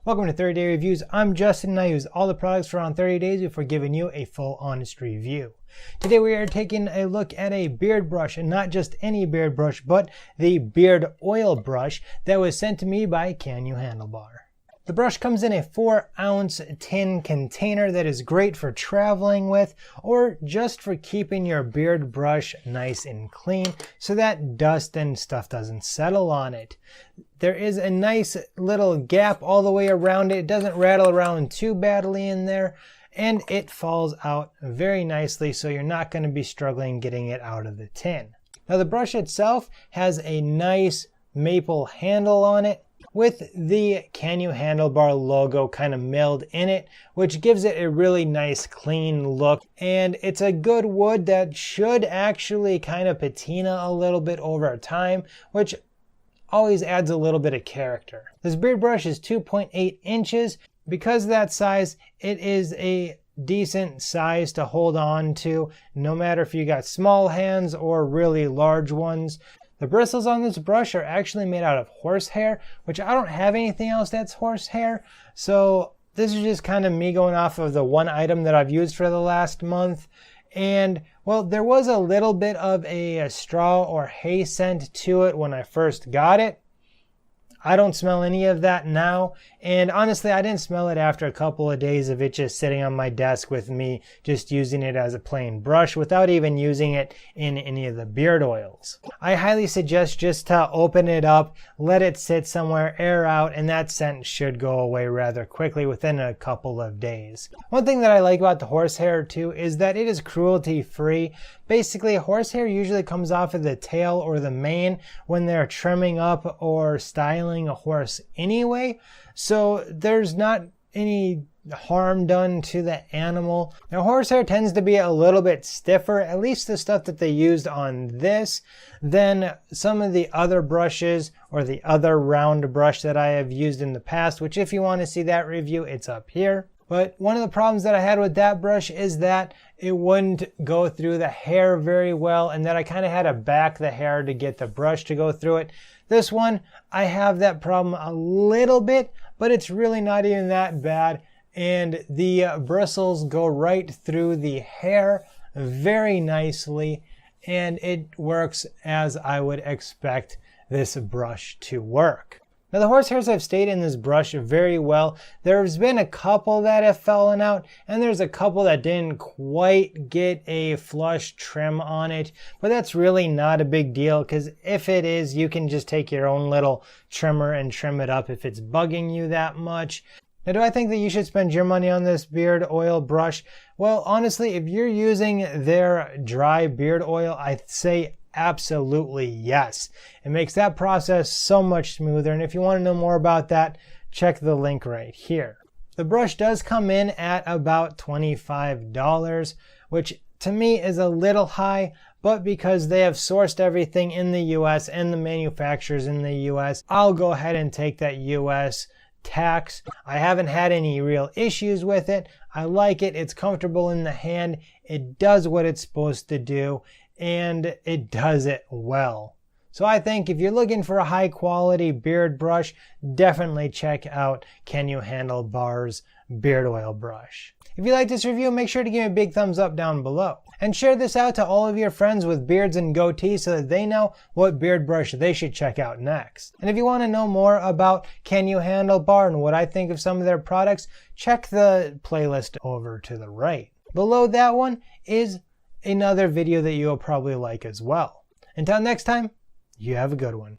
Welcome to 30 Day Reviews. I'm Justin and I use all the products for around 30 days before giving you a full honest review. Today we are taking a look at a beard brush, and not just any beard brush, but the beard oil brush that was sent to me by HandleBar. The brush comes in a 4-ounce tin container that is great for traveling with or just for keeping your beard brush nice and clean so that dust and stuff doesn't settle on it. There is a nice little gap all the way around it. It doesn't rattle around too badly in there, and it falls out very nicely, so you're not going to be struggling getting it out of the tin. Now the brush itself has a nice maple handle on it with the HandleBar logo kind of milled in it, which gives it a really nice clean look. And it's a good wood that should actually kind of patina a little bit over time, which always adds a little bit of character. This beard brush is 2.8 inches. Because of that size, it is a decent size to hold on to, no matter if you got small hands or really large ones. The bristles on this brush are actually made out of horsehair, which I don't have anything else that's horsehair. So this is just kind of me going off of the one item that I've used for the last month. And well, there was a little bit of a straw or hay scent to it when I first got it. I don't smell any of that now, and honestly I didn't smell it after a couple of days of it just sitting on my desk with me just using it as a plain brush without even using it in any of the beard oils. I highly suggest just to open it up, let it sit somewhere, air out, and that scent should go away rather quickly within a couple of days. One thing that I like about the horsehair too is that it is cruelty free. Basically, horsehair usually comes off of the tail or the mane when they're trimming up or styling a horse anyway, so there's not any harm done to the animal. Now horsehair tends to be a little bit stiffer, at least the stuff that they used on this, than some of the other brushes or the other round brush that I have used in the past, which if you want to see that review, it's up here. But one of the problems that I had with that brush is that it wouldn't go through the hair very well, and that I kind of had to back the hair to get the brush to go through it. This one, I have that problem a little bit, but it's really not even that bad. And the bristles go right through the hair very nicely, and it works as I would expect this brush to work. Now the horsehairs have stayed in this brush very well. There's been a couple that have fallen out, and there's a couple that didn't quite get a flush trim on it, but that's really not a big deal, because if it is, you can just take your own little trimmer and trim it up if it's bugging you that much. Now, do I think that you should spend your money on this beard oil brush? Well, honestly, if you're using their dry beard oil, I'd say absolutely yes. It makes that process so much smoother, and if you want to know more about that, check the link right here. The brush does come in at about $25, which to me is a little high, but because they have sourced everything in the US and the manufacturers in the US, I'll go ahead and take that US tax. I haven't had any real issues with it. I like it. It's comfortable in the hand. It does what it's supposed to do, and it does it well. So I think if you're looking for a high quality beard brush, definitely check out HandleBar's beard oil brush. If you like this review, make sure to give me a big thumbs up down below. And share this out to all of your friends with beards and goatees so that they know what beard brush they should check out next. And if you want to know more about HandleBar and what I think of some of their products, check the playlist over to the right. Below that one is another video that you'll probably like as well. Until next time, you have a good one.